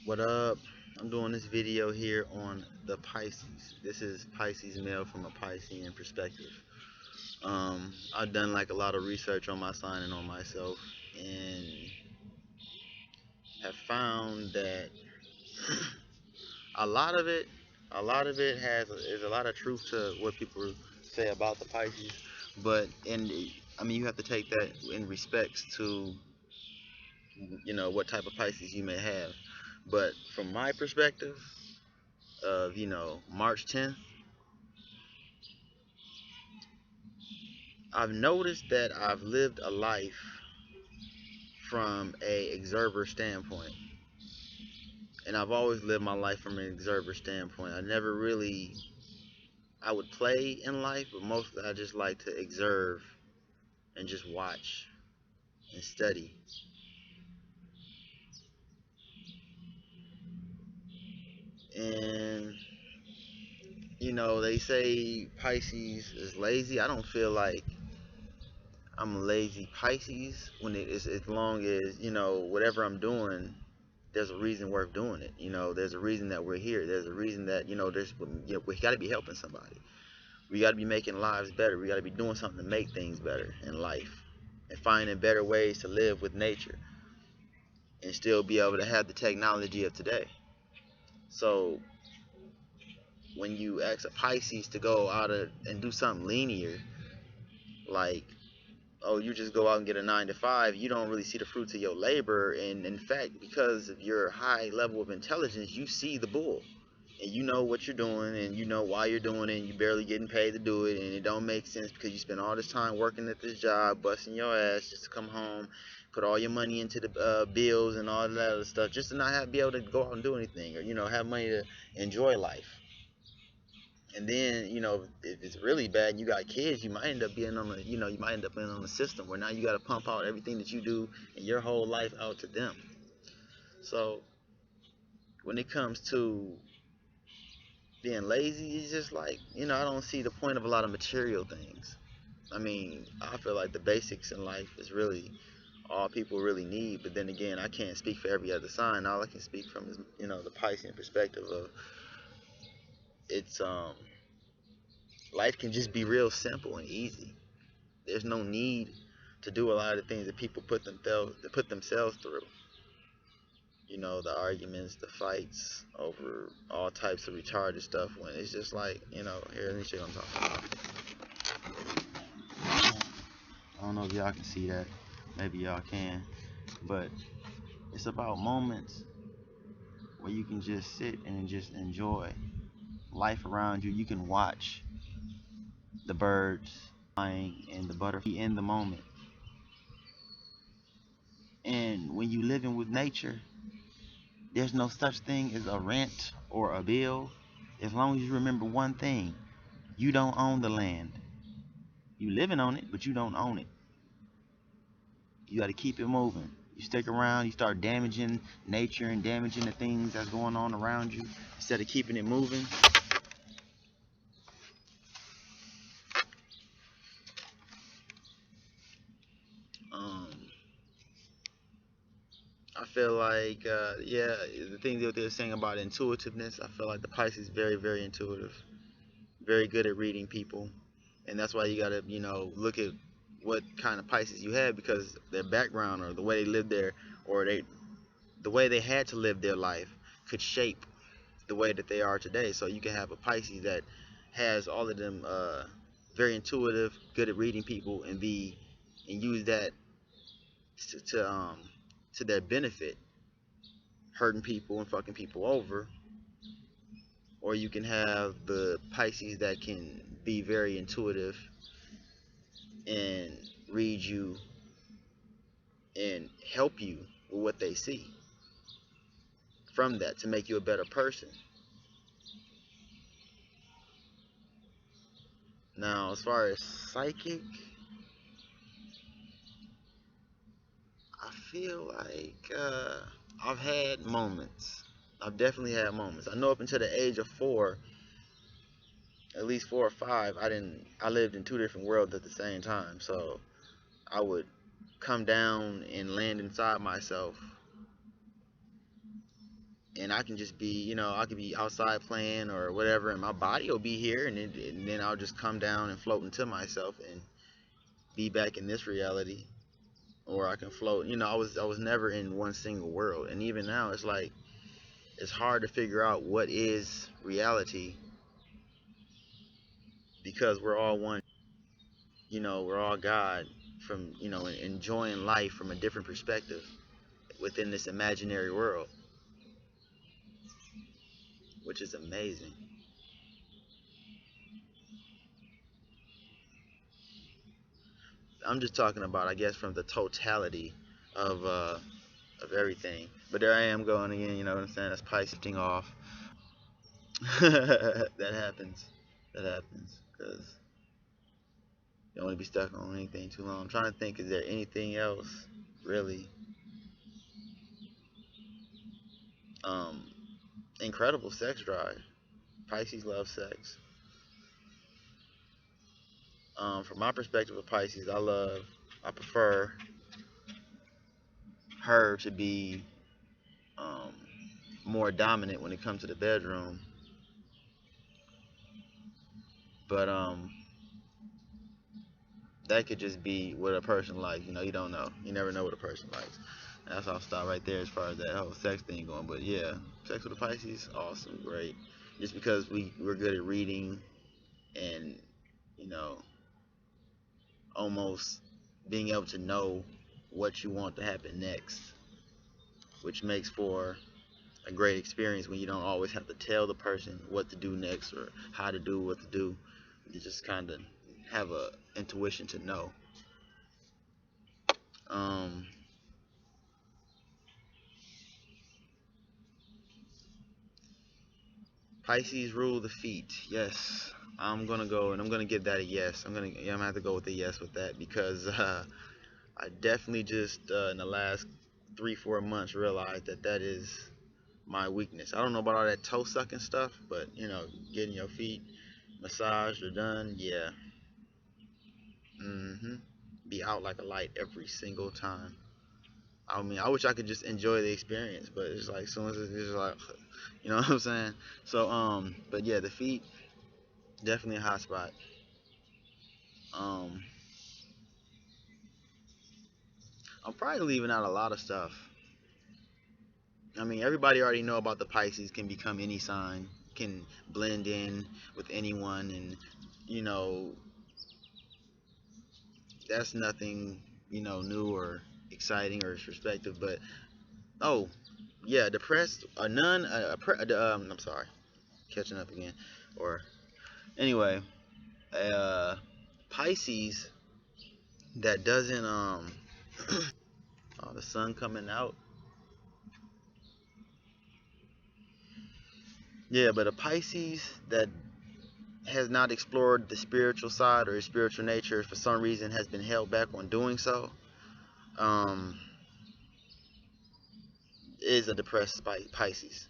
What up? I'm doing this video here on the Pisces. This is Pisces male from a Piscean perspective. I've done like a lot of research on my sign and on myself, and have found that a lot of it, a lot of it has is a lot of truth to what people say about the Pisces. But I mean, you have to take that in respects to what type of Pisces you may have. But from my perspective, of March 10th, I've noticed that I've lived a life from a observer standpoint, and I've always lived my life from an observer standpoint. I never really I would play in life, but mostly I just like to observe and just watch and study. And they say Pisces is lazy. I don't feel like I'm a lazy Pisces when it is, as long as whatever I'm doing, there's a reason worth doing it. There's a reason that we're here. There's a reason that we got to be helping somebody. We got to be making lives better. We got to be doing something to make things better in life, and finding better ways to live with nature and still be able to have the technology of today. So when you ask a Pisces to go out and do something linear, like, oh, you just go out and get a 9 to 5, you don't really see the fruits of your labor. And in fact, because of your high level of intelligence, you see the bull, and you know what you're doing, and you know why you're doing it, and you barely getting paid to do it, and it don't make sense because you spend all this time working at this job, busting your ass just to come home, put all your money into the bills and all that other stuff, just to not be able to go out and do anything, or have money to enjoy life. And then, if it's really bad and you got kids, you might end up being on the, you might end up being on the system where now you got to pump out everything that you do and your whole life out to them. So when it comes to being lazy, it's just like, I don't see the point of a lot of material things. I mean, I feel like the basics in life is really all people really need. But then again, I can't speak for every other sign. All I can speak from is, the Piscean perspective of it's life can just be real simple and easy. There's no need to do a lot of the things that people put themselves through. The arguments, the fights over all types of retarded stuff. When it's just like, here, let me show you what I'm talking about. I don't know if y'all can see that. Maybe y'all can, but it's about moments where you can just sit and just enjoy life around you. You can watch the birds flying and the butterfly in the moment. And when you living with nature, there's no such thing as a rent or a bill. As long as you remember one thing, you don't own the land. You living on it, but you don't own it. You got to keep it moving. You stick around, you start damaging nature and damaging the things that's going on around you instead of keeping it moving. Um, I feel like, yeah, the things that they're saying about intuitiveness, I feel like the Pisces is very, very intuitive, very good at reading people. And that's why you got to, look at what kind of Pisces you have, because their background or the way they lived there, or the way they had to live their life could shape the way that they are today. So you can have a Pisces that has all of them very intuitive, good at reading people, and use that to to their benefit, hurting people and fucking people over. Or you can have the Pisces that can be very intuitive and read you and help you with what they see from that to make you a better person. Now, as far as psychic, I feel like I've had moments. I've definitely had moments. I know up until the age of 4, at least 4 or 5, I lived in two different worlds at the same time. So I would come down and land inside myself and I can just be, I could be outside playing or whatever, and my body will be here, and then I'll just come down and float into myself and be back in this reality, or I can float. I was never in one single world, and even now it's like it's hard to figure out what is reality because we're all one. We're all God from enjoying life from a different perspective within this imaginary world, which is amazing. I'm just talking about, I guess, from the totality of everything. But there I am going again. You know what I'm saying? That's Pisces off. That happens. That happens because you don't want to be stuck on anything too long. I'm trying to think. Is there anything else really? Um, Incredible sex drive. Pisces love sex. From my perspective of Pisces, I prefer her to be um, more dominant when it comes to the bedroom. But that could just be what a person likes. You don't know. You never know what a person likes. And that's how I'll stop right there as far as that whole sex thing going. But yeah, sex with a Pisces, awesome, great. Just because we're good at reading and you know almost being able to know what you want to happen next, which makes for a great experience when you don't always have to tell the person what to do next or how to do what to do. You just kind of have a intuition to know. Um, Pisces rule the feet. Yes, I'm gonna go and I'm gonna give that a yes. I'm gonna have to go with a yes with that because I definitely just in the last 3-4 months realized that that is my weakness. I don't know about all that toe sucking stuff, but getting your feet massaged or done, yeah. Mhm. Be out like a light every single time. I mean, I wish I could just enjoy the experience, but it's like as soon as it's just like, you know what I'm saying? So but yeah, the feet definitely a hot spot. Um, I'm probably leaving out a lot of stuff. I mean, everybody already know about the Pisces can become any sign, can blend in with anyone, and you know that's nothing new or exciting or perspective. But oh yeah, depressed, a nun, I'm sorry, catching up again, or anyway, uh, Pisces that doesn't oh, the sun coming out. Yeah, but a Pisces that has not explored the spiritual side or his spiritual nature for some reason has been held back on doing so um, is a depressed Pisces.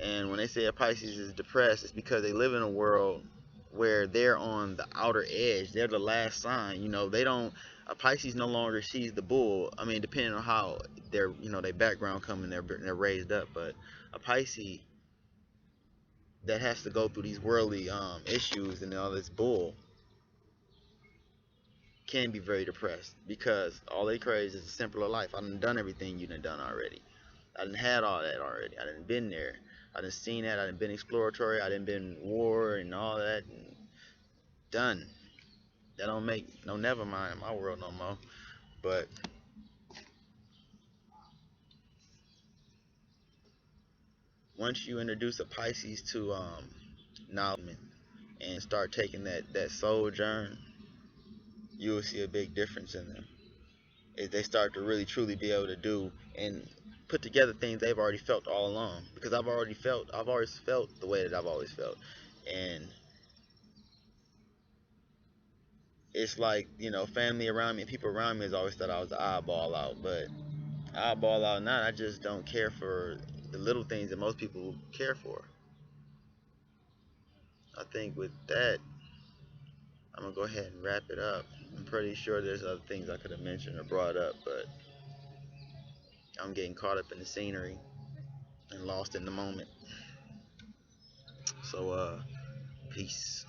And when they say a Pisces is depressed, it's because they live in a world where they're on the outer edge. They're the last sign. They don't. A Pisces no longer sees the bull. I mean, depending on how their background coming, they're raised up. But a Pisces that has to go through these worldly issues and all this bull can be very depressed because all they crave is a simpler life. I done everything you done already. I done had all that already. I done been there. I done seen that. I done been exploratory. I done been war and all that and done. That don't make no never mind in my world no more. But once you introduce a Pisces to knowledge and start taking that sojourn, you will see a big difference in them. Is they start to really truly be able to do and put together things they've already felt all along. Because I've always felt the way that I've always felt. And it's like, family around me and people around me has always thought I was the oddball out. But oddball out now, I just don't care for the little things that most people care for. I think with that, I'm going to go ahead and wrap it up. I'm pretty sure there's other things I could have mentioned or brought up, but I'm getting caught up in the scenery. and lost in the moment. So peace.